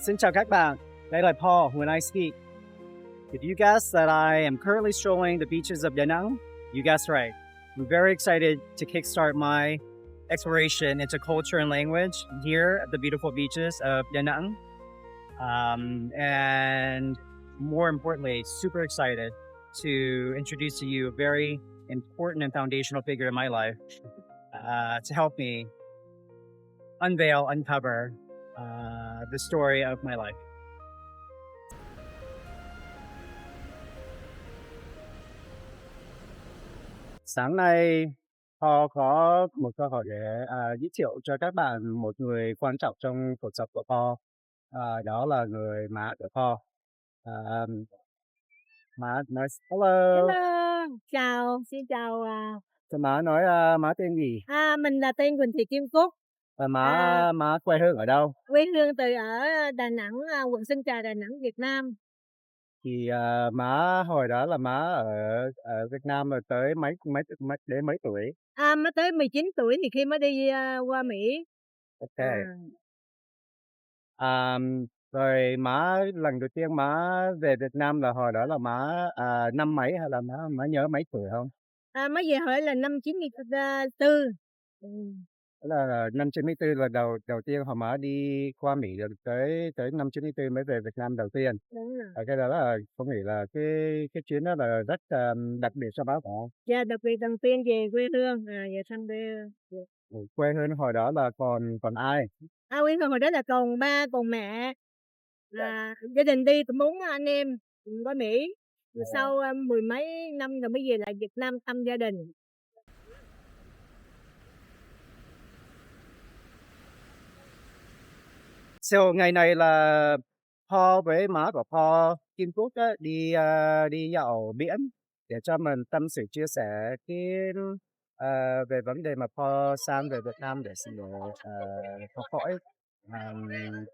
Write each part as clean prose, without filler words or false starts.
Xin chào các bạn, đây là Paul when I speak. Did you guess that I am currently strolling the beaches of Da Nang? You guessed right. I'm very excited to kickstart my exploration into culture and language here at the beautiful beaches of Da Nang. And more importantly, super excited to introduce to you a very important and foundational figure in my life to help me uncover the story of my life. Sáng nay, Paul có một câu hỏi để giới thiệu cho các bạn một người quan trọng trong cuộc sống của Paul. Đó là người má của Paul. Má nói hello. Hello, xin chào. Cho má nói má tên gì? Mình là tên Quỳnh Thị Kim Cúc. Và má quê hương ở đâu? Quê hương từ ở Đà Nẵng, quận Sơn Trà, Đà Nẵng, Việt Nam. Thì má hồi đó là má ở Việt Nam là tới mấy tuổi? Mới tới 19 tuổi thì khi mới đi qua Mỹ. Ok. Rồi má lần đầu tiên má về Việt Nam là hồi đó là má năm mấy hay là má nhớ mấy tuổi không? Mới về hỏi là năm 94. Là năm 94 là đầu tiên hồi má đi qua Mỹ rồi tới năm 94 mới về Việt Nam đầu tiên. Đúng rồi. Cái đó là có nghĩ là cái chuyến đó là rất đặc biệt cho bác phải không? Dạ, đặc biệt đầu tiên về quê hương, về thăm quê hương. Quê hương hồi đó là còn ai? Quê hương hồi đó là còn ba còn mẹ. Gia đình đi cũng 4 anh em qua Mỹ. Rồi sau mười mấy năm rồi mới về lại Việt Nam thăm gia đình. So, ngày này là Paul với má của Paul Kim Cúc á, đi dạo biển để cho mình tâm sự chia sẻ về vấn đề mà Paul sang về Việt Nam để học hỏi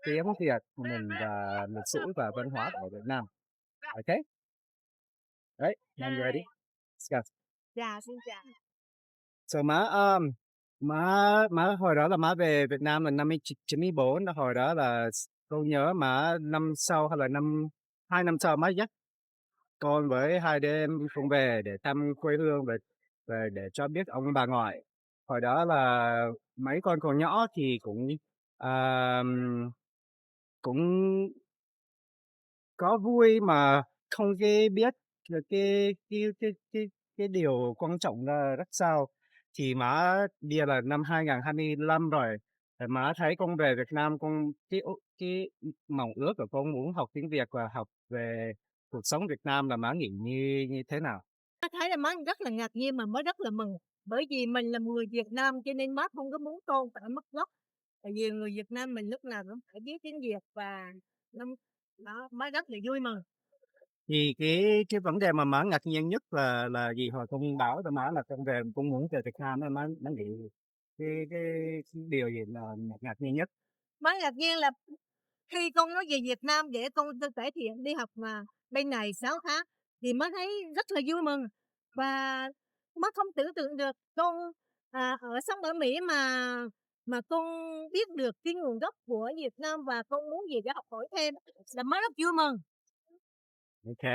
tiếng Việt của mình và lịch sử và văn hóa của Việt Nam. Okay? Right? I'm ready. Let's go. Dạ, xin chào. So má hồi đó là má về Việt Nam là năm 94, hồi đó là tôi nhớ má năm sau hay là 2 năm sau má dắt con với 2 đứa em cùng về để thăm quê hương về để cho biết ông bà ngoại. Hồi đó là mấy con còn nhỏ thì cũng có vui mà không biết được cái điều quan trọng là rất sao. Thì má bây là năm 2025 rồi, má thấy con về Việt Nam, cái mong ước của con muốn học tiếng Việt và học về cuộc sống Việt Nam là má nghĩ như thế nào? Má thấy là má rất là ngạc nhiên mà má rất là mừng. Bởi vì mình là người Việt Nam cho nên má không có muốn con phải mất gốc. Tại vì người Việt Nam mình lúc nào cũng phải biết tiếng Việt và đó, má rất là vui mừng. Thì cái vấn đề mà má ngạc nhiên nhất là gì? Hồi con báo cho má là con về con muốn về Việt Nam, má nghĩ cái điều gì là ngạc nhiên nhất? Má ngạc nhiên là khi con nói về Việt Nam để con cải thiện đi học mà bên này 6 tháng thì má thấy rất là vui mừng. Và má không tưởng tượng được con ở sống ở Mỹ mà con biết được cái nguồn gốc của Việt Nam và con muốn về để học hỏi thêm là má rất vui mừng. Ok,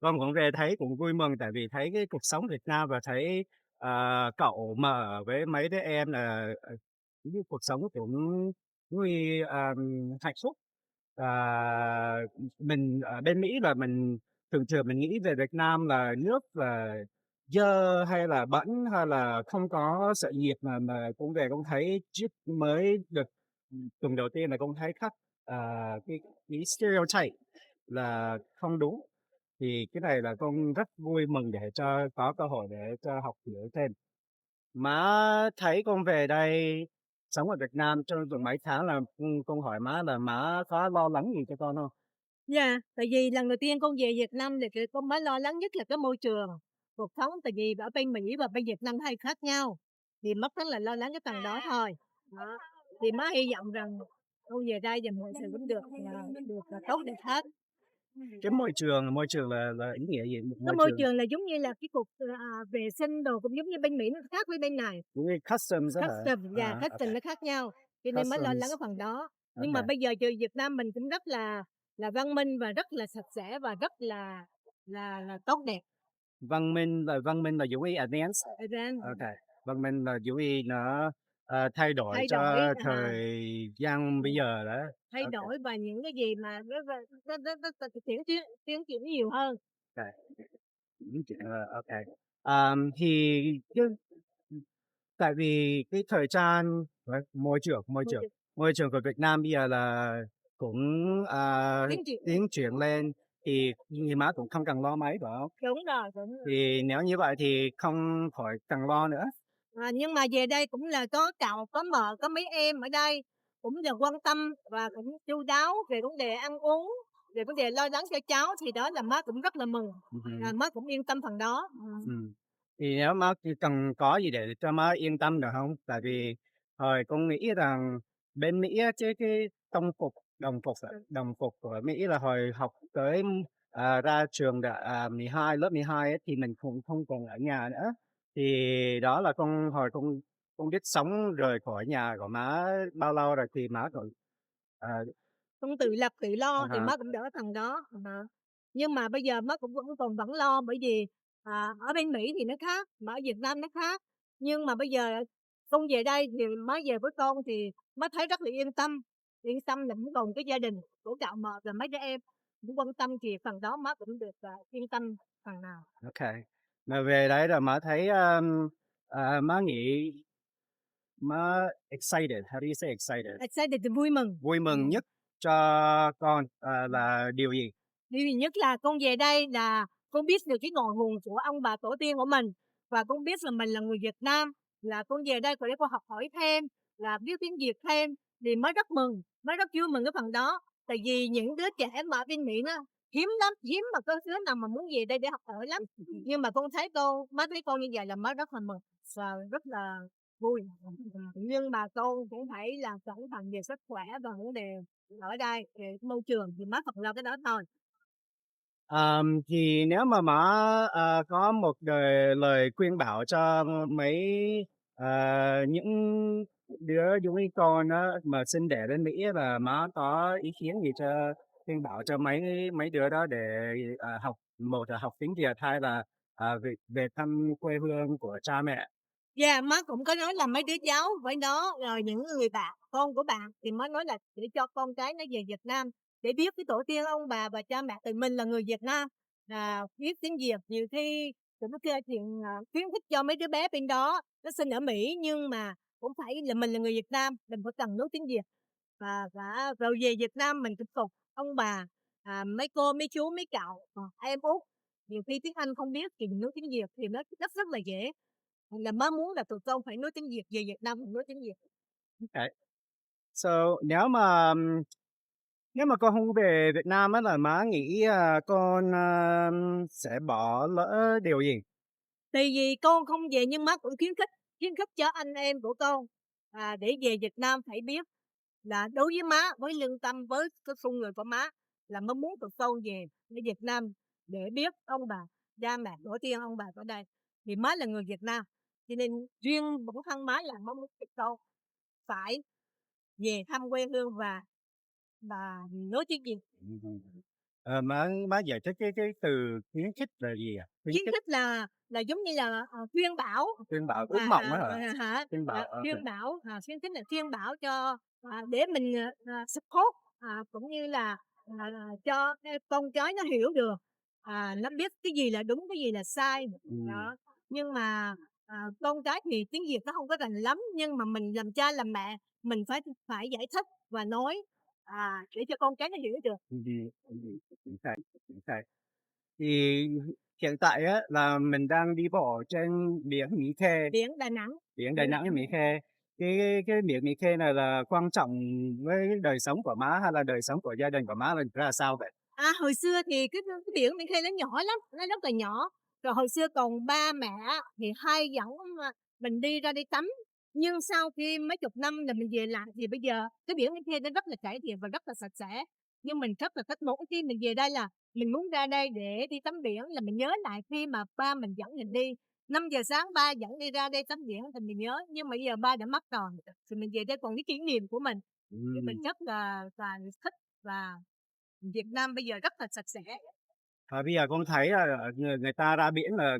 con cũng về thấy cũng vui mừng tại vì thấy cái cuộc sống Việt Nam và thấy cậu mà với mấy đứa em là cái cuộc sống cũng vui hạnh phúc. Mình ở bên Mỹ là mình thường thường mình nghĩ về Việt Nam là nước là dơ hay là bẩn hay là không có sự nhiệt mà con về con thấy trước mới được tuần đầu tiên là con thấy khác cái stereotype là không đúng. Thì cái này là con rất vui mừng để cho có cơ hội để cho học hiểu thêm. Má thấy con về đây sống ở Việt Nam trong vòng mấy tháng là con hỏi má là má có lo lắng gì cho con không? Dạ, tại vì lần đầu tiên con về Việt Nam thì con mới lo lắng nhất là cái môi trường, cuộc sống tại vì ở bên Mỹ và bên Việt Nam hay khác nhau. Thì mất rất là lo lắng cái phần đó thôi. Đó. Thì má hy vọng rằng con về đây và mọi sự cũng được tốt đẹp hết. Cái môi trường là ý nghĩa gì? Cái môi trường là giống như là cái cuộc vệ sinh đồ cũng giống như bên Mỹ nó khác với bên này. Giống như customs á hả? Custom nó khác nhau. Cho nên mới lo lắng cái phần đó. Nhưng mà Okay. bây giờ Việt Nam mình cũng rất là văn minh và rất là sạch sẽ và rất là tốt đẹp. Văn minh là dấu ý advanced. Iran Okay. Văn minh là dấu ý nó, thay đổi thay đổi cho thời gian bây giờ đó. thay Okay. đổi và những cái gì mà nó tiến triển nhiều hơn. Okay. Okay. Thì cái tại vì cái thời gian đấy, Môi trường môi trường của Việt Nam bây giờ là cũng, tiến triển tiến triển lên thì người má cũng không cần lo mấy, phải không? đúng rồi. Thì nếu như vậy thì không khỏi cần lo nữa. Nhưng mà về đây cũng là có cậu, có mợ, có mấy em ở đây cũng là quan tâm và cũng chu đáo về vấn đề ăn uống, về vấn đề lo lắng cho cháu thì đó là má cũng rất là mừng, Hứm. má cũng yên tâm phần đó. Thì nếu má chỉ cần có gì để cho má yên tâm được không? Tại vì hồi con nghĩ rằng bên Mỹ á, cái đồng phục của Mỹ là hồi học tới, ra trường 12 lớp 12 á, thì mình cũng không còn ở nhà nữa. Thì đó là hồi con biết sống rời khỏi nhà của má bao lâu rồi thì má còn, ờ, Không tự lập tự à lo thì há, má cũng đỡ phần đó. Nhưng mà bây giờ má cũng vẫn lo bởi vì, ở bên Mỹ thì nó khác, mà ở Việt Nam nó khác. Nhưng mà bây giờ con về đây thì má về với con thì má thấy rất là yên tâm là cũng còn cái gia đình của cậu mợ và mấy đứa em cũng quan tâm thì phần đó má cũng được, yên tâm phần nào. OK. Mà về đấy rồi má thấy, má nghĩ má excited, how do you say excited? Excited thì vui mừng. Vui mừng nhất cho con, là điều gì? Điều gì nhất là con về đây là con biết được cái ngọn nguồn của ông bà tổ tiên của mình và con biết là mình là người Việt Nam, là con về đây để con học hỏi thêm, là biết tiếng Việt thêm thì mới rất mừng, mới rất vui mừng cái phần đó. Tại vì những đứa trẻ mà ở bên Mỹ nó hiếm lắm, hiếm mà có đứa nào mà muốn về đây để học hỏi lắm. Nhưng mà con thấy má thấy con như vậy là má rất là mừng và rất là vui. Nhưng mà con cũng phải là cẩn thận về sức khỏe và vấn đề ở đây về môi trường thì má phần lo cái đó thôi. Thì nếu mà má, có một lời khuyên bảo cho mấy, những đứa giống như con á, mà sinh đẻ bên Mỹ á, là má có ý kiến gì cho khuyên bảo cho mấy mấy đứa đó để, một là học tiếng Việt, hai là, về về thăm quê hương của cha mẹ? Má cũng có nói là mấy đứa cháu với nó, rồi những người bạn, con của bạn thì mới nói là để cho con cái nó về Việt Nam để biết cái tổ tiên ông bà và cha mẹ tụi mình là người Việt Nam, biết tiếng Việt. Nhiều khi tụi nó kêu chuyện, khuyến khích cho mấy đứa bé bên đó, nó sinh ở Mỹ nhưng mà cũng phải là mình là người Việt Nam, mình phải cần nói tiếng Việt. Và rồi về Việt Nam mình cũng phục ông bà, mấy cô, mấy chú, mấy cậu, em út, nhiều khi tiếng Anh không biết thì mình nói tiếng Việt thì nó rất rất là dễ. Thành là má muốn là tụi con phải nói tiếng Việt, về Việt Nam mình nói tiếng Việt. Okay. So, nếu mà con không về Việt Nam á là má nghĩ, con, sẽ bỏ lỡ điều gì? Tại vì con không về nhưng má cũng khuyến khích cho anh em của con, để về Việt Nam phải biết là đối với má, với lương tâm, với cái con người của má là má muốn tụi con về để Việt Nam để biết ông bà, cha mẹ, tổ tiên ông bà ở đây. Vì má là người Việt Nam, cho nên riêng bản thân má là má muốn tụi con phải về thăm quê hương và nói tiếng Việt. Má giải thích cái từ khuyến khích là gì à? Khuyến Khuyến khích, khích là giống như là, khuyên bảo, khuyên bảo, ước mộng á hả? hả? Khuyên bảo, Khuyên bảo, khuyến khích là khuyên bảo cho, để mình, support, cũng như là, cho con cái nó hiểu được, nó biết cái gì là đúng, cái gì là sai. ừm, Đó, nhưng mà, con cái thì tiếng Việt nó không có rành lắm, nhưng mà mình làm cha làm mẹ, mình phải phải giải thích và nói, để cho con cái nó hiểu được. chính xác, chính xác. Thì hiện tại á là mình đang đi bộ trên biển Mỹ Khê, Biển Đà Nẵng. biển Đà Nẵng với Mỹ Khê. Cái biển Mỹ Khê này là quan trọng với đời sống của má hay là đời sống của gia đình của má là ra sao vậy? Hồi xưa thì cái biển Mỹ Khê nó nhỏ lắm, nó rất là nhỏ. Rồi hồi xưa còn ba mẹ á thì hay dẫn, mình đi ra đi tắm. Nhưng sau khi mấy chục năm là mình về lại thì bây giờ cái biển Mỹ Khê nó rất là cải thiện và rất là sạch sẽ. Nhưng mình rất là thích mỗi khi mình về đây là mình muốn ra đây để đi tắm biển là mình nhớ lại khi mà ba mình dẫn mình đi. 5 giờ sáng ba dẫn đi ra đây tắm biển thì mình nhớ, nhưng mà bây giờ ba đã mất rồi, thì mình về đây còn cái kỷ niệm của mình. thì mình ừm. rất là thích và Việt Nam bây giờ rất là sạch sẽ. Và bây giờ con thấy là, người người ta ra biển là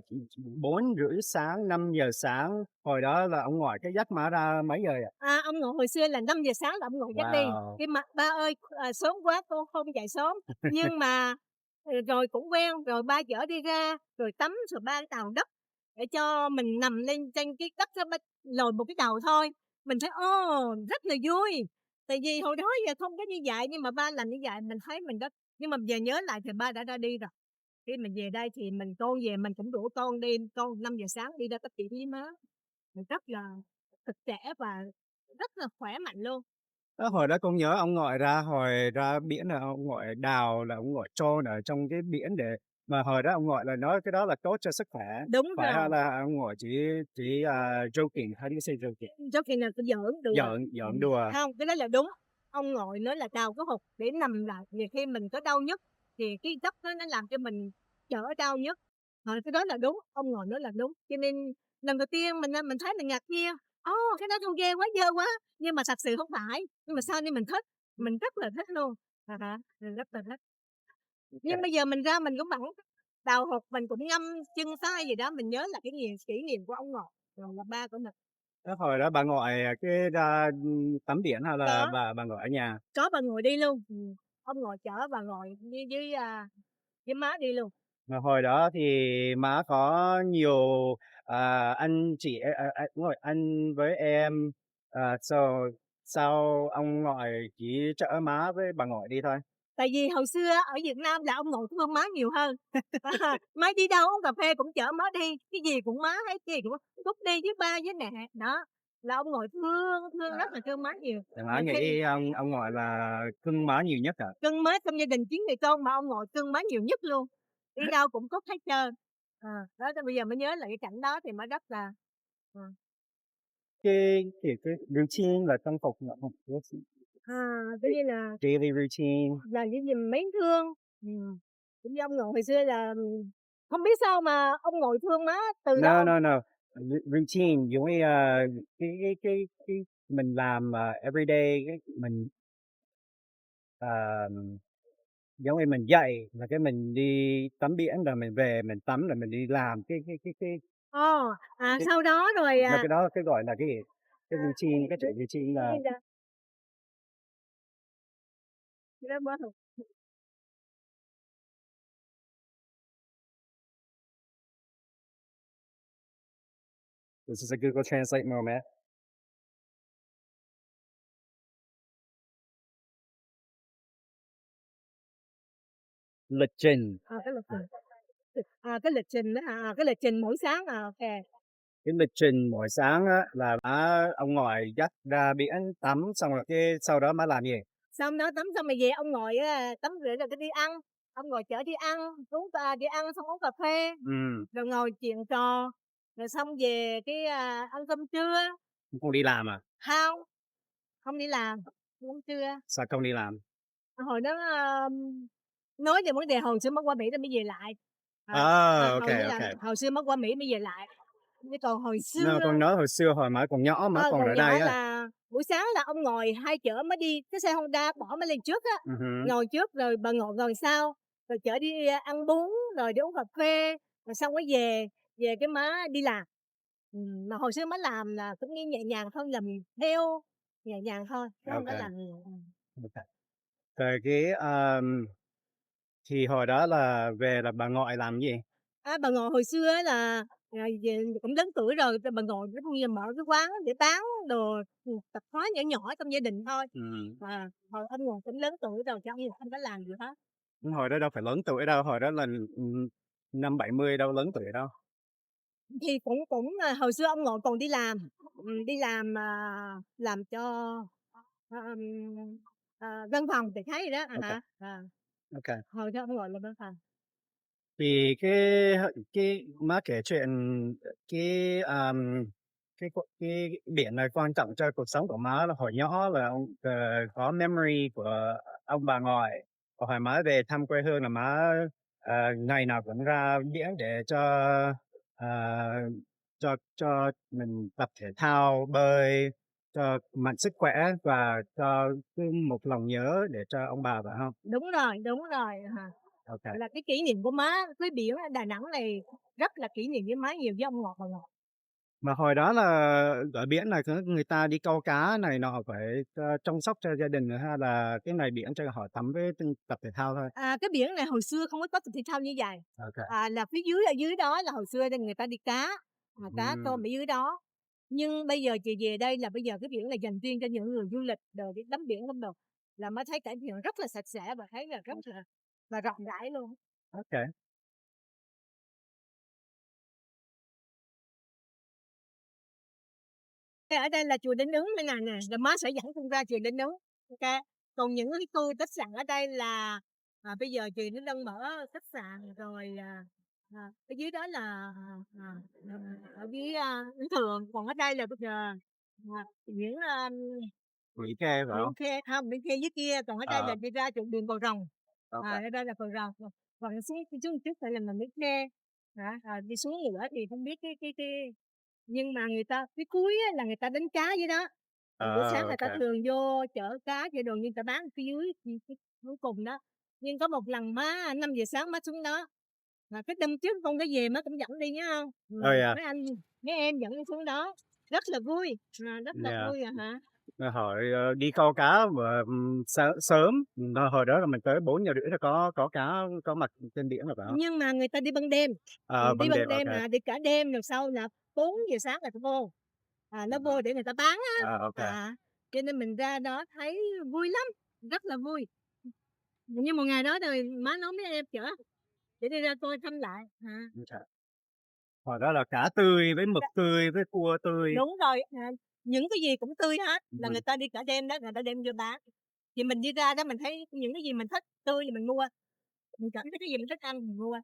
4:30 sáng, 5 giờ sáng, hồi đó là ông ngoại cái dắt má ra mấy giờ ạ? Ông nội hồi xưa là 5 giờ sáng là ông nội dắt đi, Wow! cái mà "Ba ơi, sớm quá con không dậy sớm." Nhưng mà, rồi cũng quen, rồi ba chở đi ra, rồi tắm rồi ba đào đất để cho mình nằm lên trên cái đất đó, ba lồi một cái đầu thôi. Mình thấy, rất là vui, tại vì hồi đó giờ không có như vậy, nhưng mà ba làm như vậy mình thấy mình rất nhưng mà giờ nhớ lại thì ba đã ra đi rồi. Khi mình về đây thì con về mình cũng rủ con đi, con 5 giờ sáng đi ra tập chuyện với má, mình rất là thực trẻ và rất là khỏe mạnh luôn. Đó, hồi đó con nhớ ông ngoại ra hồi ra biển là ông ngoại đào là ông ngoại chôn ở trong cái biển để mà hồi đó ông ngoại là nói cái đó là tốt cho sức khỏe, Đúng phải hay rồi, là ông ngoại chỉ, joking, how do you say joking? cho khi nào tôi giỡn đùa. Giỡn đùa. Hông, cái đó là đúng. Ông nội nói là đào cái hột để nằm lại, nhiều khi mình có đau nhức thì cái đất đó nó làm cho mình đỡ đau nhức. Cái đó là đúng, ông nội nói là đúng. Cho nên lần đầu tiên mình thấy mình ngạc nhiên, cái đó trông ghê quá, dơ quá, nhưng mà thật sự hông phải, nhưng mà sau này mình thích, mình rất là thích luôn. Mình rất là thích. Nhưng bây giờ mình ra mình cũng vẫn đào hột, mình cũng ngâm chân tay gì đó, mình nhớ là cái kỷ niệm của ông nội, rồi là ba của mình. Thế hồi đó bà ngoại, cái ra, tắm biển hay là Có. bà ngoại ở nhà? Có bà ngồi đi luôn, ông ngồi chở bà ngồi với má đi luôn. Mà hồi đó thì má có nhiều, anh chị đúng rồi, anh với em, sao ông ngoại chỉ chở má với bà ngoại đi thôi? Tại vì hồi xưa á, ở Việt Nam là ông nội thương má nhiều hơn. Má đi đâu uống cà phê cũng chở má đi, cái gì cũng má hết, cái gì cũng "Cút đi với ba với mẹ." Đó, là ông nội thương, thương rất là thương má nhiều. Thì má Nhiều khi nghĩ ông ngoại là cưng má nhiều nhất hả? cưng má trong gia đình 9 người con mà ông nội cưng má nhiều nhất luôn, đi đâu cũng cút hết trơn. Đó, tới bây giờ mới nhớ lại cái cảnh đó thì mới rất là ờ. Cái routine là trang phục là một cái À, Tất nhiên là daily routine. cái gì mến thương. Cũng như ông nội hồi xưa là, không biết sao mà ông nội thương má từ đó No, ông no, no, routine giống như, cái mình làm, everyday cái mình, giống như mình dậy là cái mình đi tắm biển rồi mình về mình tắm rồi mình đi làm cái sau đó rồi, là cái đó cái, gọi là, cái gì? Cái routine, cái chuyện routine tất là nhiên là cái đó bớt rồi. this is a Google Translate moment. Lịch trình, Cái lịch trình, cái lịch trình á cái lịch trình mỗi sáng, ô cái lịch trình mỗi sáng á là ông ngoại dắt ra biển tắm xong rồi cái sau đó má làm gì? Xong đó tắm xong rồi về ông ngồi á, tắm rửa rồi cái đi ăn, ông ngồi chở đi ăn, đi ăn xong uống cà phê, Ừm, rồi ngồi chuyện trò, rồi xong về cái, ăn cơm trưa. không đi làm à? Hông, không đi làm, ăn trưa. Sao không đi làm? Hồi đó, nói về vấn đề hồi xưa mới qua Mỹ rồi mới về lại. Ô Hầu như là kê. hồi xưa mới qua Mỹ mới về lại, chứ còn hồi No, xưa con nói hồi xưa hồi má còn nhỏ, má còn còn ở nhỏ đây á. là buổi sáng là ông ngồi hai chở mới đi cái xe Honda bỏ mới lên trước á, Hứm, ngồi trước rồi bà ngồi ngồi sau, rồi chở đi, ăn bún, rồi đi uống cà phê, rồi xong mới về, về cái má đi làm. Mà hồi xưa má làm là cũng như nhẹ nhàng thôi, làm theo nhẹ nhàng thôi, chứ ô hông có kê, làm ô kê. Rồi thì hồi đó là về là bà ngoại làm cái gì? Bà ngoại hồi xưa á là, về cũng lớn tuổi rồi, bà ngoại cũng như mở cái quán để bán đồ, tạp hóa nhỏ nhỏ trong gia đình thôi. Ừm, Hồi ông ngoại cũng lớn tuổi rồi chứ hông có làm gì hết. hồi đó đâu phải lớn tuổi đâu, hồi đó là, 50-70 đâu lớn tuổi đâu. Thì cũng cũng, hồi xưa ông nội còn đi làm, làm cho, ờm, văn phòng đại khái vậy đó, Ô kê, hả? ô kê. Hồi đó ông nội làm văn phòng. Thì cái má kể chuyện, cái, cái biển này quan trọng cho cuộc sống của má là hồi nhỏ là có memory của ông bà ngoại, và hồi má về thăm quê hương là má, ngày nào cũng ra biển để ờ, cho mình tập thể thao, bơi, cho mạnh sức khỏe và cho cái một lòng nhớ để cho ông bà, phải hông? đúng rồi, Ô kê. là cái kỷ niệm của má với biển ở Đà Nẵng này rất là kỷ niệm với má nhiều, với ông Ngọt và Ngọt. Mà hồi đó là ở biển là có người ta đi câu cá này nọ phải, chăm sóc cho gia đình nữa hay là cái này biển cho họ tắm với tập thể thao thôi? Cái biển này hồi xưa không có tập thể thao như vậy, Ô kê. là phía dưới ở dưới đó là hồi xưa đây người ta đi cá, cá tôm Ừm, ở dưới đó. Nhưng bây giờ chị về đây là bây giờ cái biển là dành riêng cho những người du lịch rồi đi tắm biển lắm đồ, là mới thấy cải thiện rất là sạch sẽ và thấy là rất là rộng rãi luôn. ô kê. Thế ở đây là chùa Linh Ứng đây nè nè, rồi má sẽ dẫn con ra chùa Linh Ứng, ok. Còn những cái khu khách sạn ở đây là, bây giờ chị nó đang mở khách sạn rồi, ở dưới đó là, ở dưới, Vĩnh Tường, còn ở đây là bây giờ, những, Mỹ Khê, phải Bến hông? Tre không, Bến Tre dưới kia, còn ở đây Ờ, là đi ra chỗ đường Cầu Rồng, ô kê. ở đây là Cầu Rồng, còn xuống trước phải là Bến Tre, đi xuống nữa thì không biết cái nhưng mà người ta phía cuối á là người ta đánh cá dưới đó, còn buổi sáng Ờ, ô người ta kê. thường vô chở cá, chở đồ nhưng người ta bán phía dưới, phía cuối cùng đó. Nhưng có một lần má 5 giờ sáng má xuống đó, mà cái đêm trước con có về má cũng dẫn đi nhá hông? Oh, yeah, Mấy anh, mấy em dẫn đi xuống đó, rất là vui, rất là yeah. vui hả? Hồi, đi câu cá mà, sớm, hồi đó là mình tới 4:30 là có cá có mặt trên biển rồi, phải hông? Nhưng mà người ta đi ban đêm, đi Ban ban đêm, ô đêm kê. đi cả đêm rồi sau là 4 giờ sáng là ta vô, nó vô để người ta bán á, Ô kê. cho nên mình ra đó thấy vui lắm, rất là vui. Nhưng một ngày đó rồi má nói mấy em chở để đi ra coi thăm lại, Hồi đó là cá tươi với mực tươi với cua tươi. đúng rồi, những cái gì cũng tươi hết, là Ừm. người ta đi cả đêm đó, người ta đem vô bán. Thì mình đi ra đó mình thấy những cái gì mình thích tươi thì mình mua, mình cảm thấy cái gì mình thích ăn mình mua.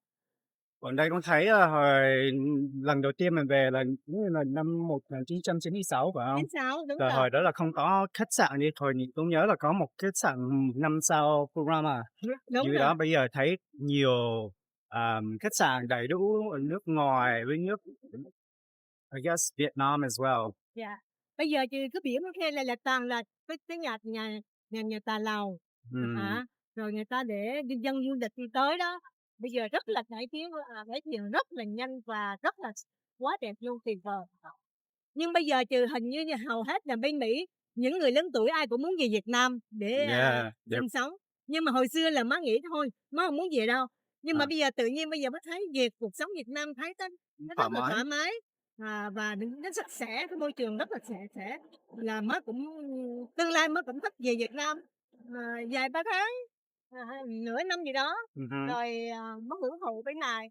Còn đây con thấy, hồi lần đầu tiên mình về là giống như là năm 1996 phải hông? Chín sáu đúng Là rồi, hồi đó là không có khách sạn như hồi con nhớ là có một khách sạn 5 sao Furama, đúng dưới rồi. đó bây giờ thấy nhiều, khách sạn đầy đủ ở nước ngoài với nước I guess Vietnam as well. Dạ. Bây giờ thì cái biển Bến Tre này là toàn là cái nhà nhà nhà tà lầu, Ừm, rồi người ta để đi dân du lịch đi tới đó. Bây giờ rất là cải thiện rất là nhanh và rất là quá đẹp luôn, tuyệt vời. Nhưng bây giờ trừ hình như là hầu hết là bên Mỹ, những người lớn tuổi ai cũng muốn về Việt Nam để, yeah, sinh sống. Nhưng mà hồi xưa là má nghĩ thôi, má hông muốn về đâu. Nhưng mà à, bây giờ tự nhiên bây giờ mới thấy về cuộc sống Việt Nam thấy nó thoải rất là mái. thoải mái, và nó sạch sẽ, cái môi trường rất là sạch sẽ, là má cũng tương lai má cũng thích về Việt Nam, vài ba tháng, nửa năm gì đó, Hứm. rồi, má hưởng thụ bên này.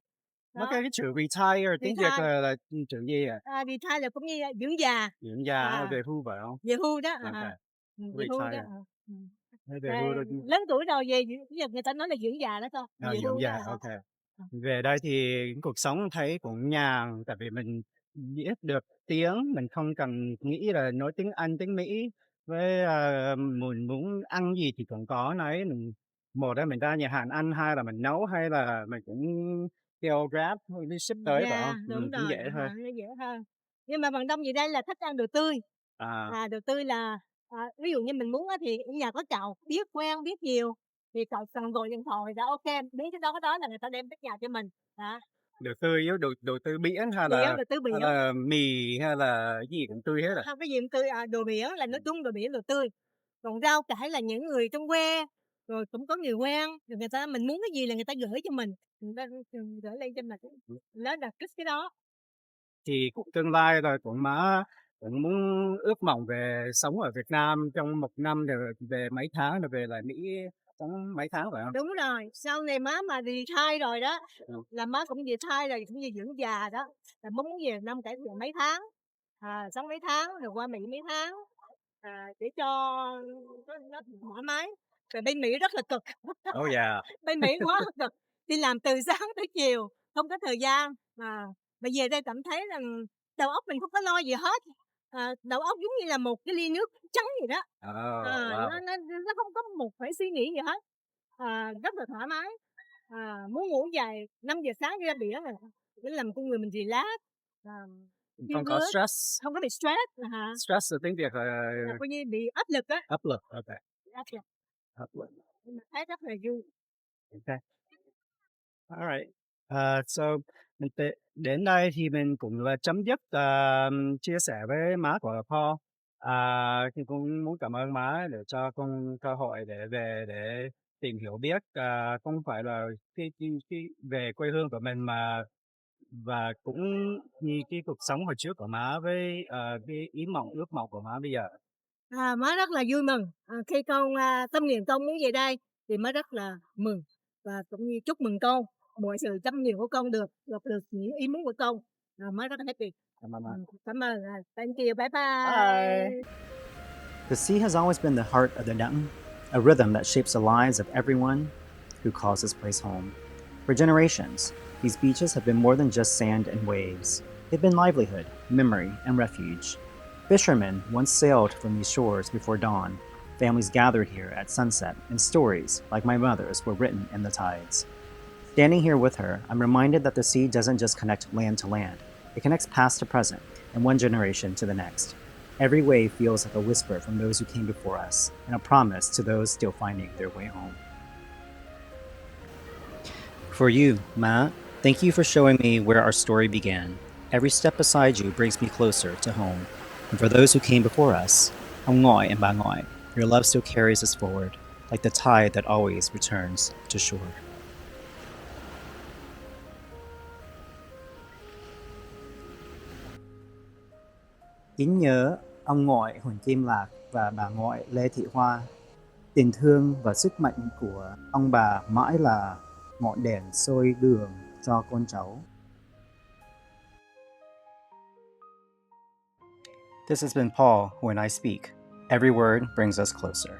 Mấy Đó, cái chữ retire tiếng Việt retire, là chữ gì à? retire là cũng như là dưỡng già, Dưỡng già, à. về hưu phải hông? Về hưu đó, Ô kê, về hưu đó, retire, thế về Rồi hưu rồi lớn tuổi rồi về bây giờ người ta nói là dưỡng già đó thôi, về dưỡng hưu đó, già, ô kê. Về đây thì cuộc sống thấy cũng nhàn, tại vì mình biết được tiếng, mình không cần nghĩ là nói tiếng Anh, tiếng Mỹ, với, mình muốn ăn gì thì cũng có nấy, một là mình ra nhà hàng ăn, hai là mình nấu, hay là mình cũng kêu Grab đi ship tới, phải hông? đúng Cũng rồi, dễ thôi. nó dễ hơn. Nhưng mà phần đông về đây là thích ăn đồ tươi, À, đồ tươi là, ví dụ như mình muốn á thì ở nhà có chậu, biết quen, biết nhiều, thì cậu cần gọi điện thoại đã OK, đến cái đó là người ta đem tới nhà cho mình, đó, đồ tươi với đồ tươi biển đồ tươi hay biển. là mì hay là cái gì cũng tươi hết à? Hông, cái gì cũng tươi, đồ biển là nói chung đồ biển đồ tươi, còn rau cải là những người trong quê, rồi cũng có người quen, rồi người ta mình muốn cái gì là người ta gửi cho mình, người ta, gửi lên cho mình, đó là thích cái đó. Thì cũng tương lai rồi cũng muốn ước mong về sống ở Việt Nam trong 1 năm rồi về mấy tháng rồi về lại Mỹ sống mấy tháng phải hông? Đúng rồi, sau này má mà retire rồi đó, Ừm, là má cũng retire rồi, cũng như dưỡng già đó, là má muốn về năm cải thiện mấy tháng, sống mấy tháng rồi qua Mỹ mấy tháng, để cho nó thoải mái. Rồi bên Mỹ rất là cực, oh yeah, bên Mỹ quá là cực, đi làm từ sáng tới chiều, không có thời gian, mà về đây cảm thấy rằng đầu óc mình không có lo gì hết, đầu óc giống như là một cái ly nước trắng vậy đó. oh, wow, Nó không có một phải suy nghĩ gì hết, rất là thoải mái, muốn ngủ dài 5 giờ sáng đi ra biển rồi, để làm con người mình relax, à, không Feel có good, stress. không có bị stress hả? Stress là tiếng Việt là Là coi như bị áp lực á, áp lực. Okay, áp lực, áp lực. nhưng mà thấy rất là vui. Okay. All right. So mình đến đây thì mình cũng là chấm dứt chia sẻ với má của Paul. Thì cũng muốn cảm ơn má để cho con cơ hội để về để tìm hiểu biết không phải là cái về quê hương của mình mà và cũng như cái cuộc sống hồi trước của má với cái ý mộng ước mộng của má bây giờ. Má rất là vui mừng, khi con, tâm nguyện con muốn về đây thì má rất là mừng và cũng như chúc mừng con, mọi sự tâm nguyện của con được những ý muốn của con, má rất là happy. Cảm ơn má. Cảm ơn, thank you, bye Bye. bye. The sea has always been the heart of the Nung, a rhythm that shapes the lives of everyone who calls this place home. For generations, these beaches have been more than just sand and waves. They've been livelihood, memory, and refuge. Fishermen once sailed from these shores before dawn. Families gathered here at sunset, and stories, like my mother's, were written in the tides. Standing here with her, I'm reminded that the sea doesn't just connect land to land, it connects past to present, and one generation to the next. Every wave feels like a whisper from those who came before us, and a promise to those still finding their way home. For you, Ma, thank you for showing me where our story began. Every step beside you brings me closer to home. And for those who came before us, Ông Ngoại and Bà Ngoại, your love still carries us forward, like the tide that always returns to shore. Kính nhớ ông ngoại Huỳnh Kim Lạc và bà ngoại Lê Thị Hoa. Tình thương và sức mạnh của ông bà mãi là ngọn đèn soi đường cho con cháu. This has been Paul When I Speak. Every word brings us closer.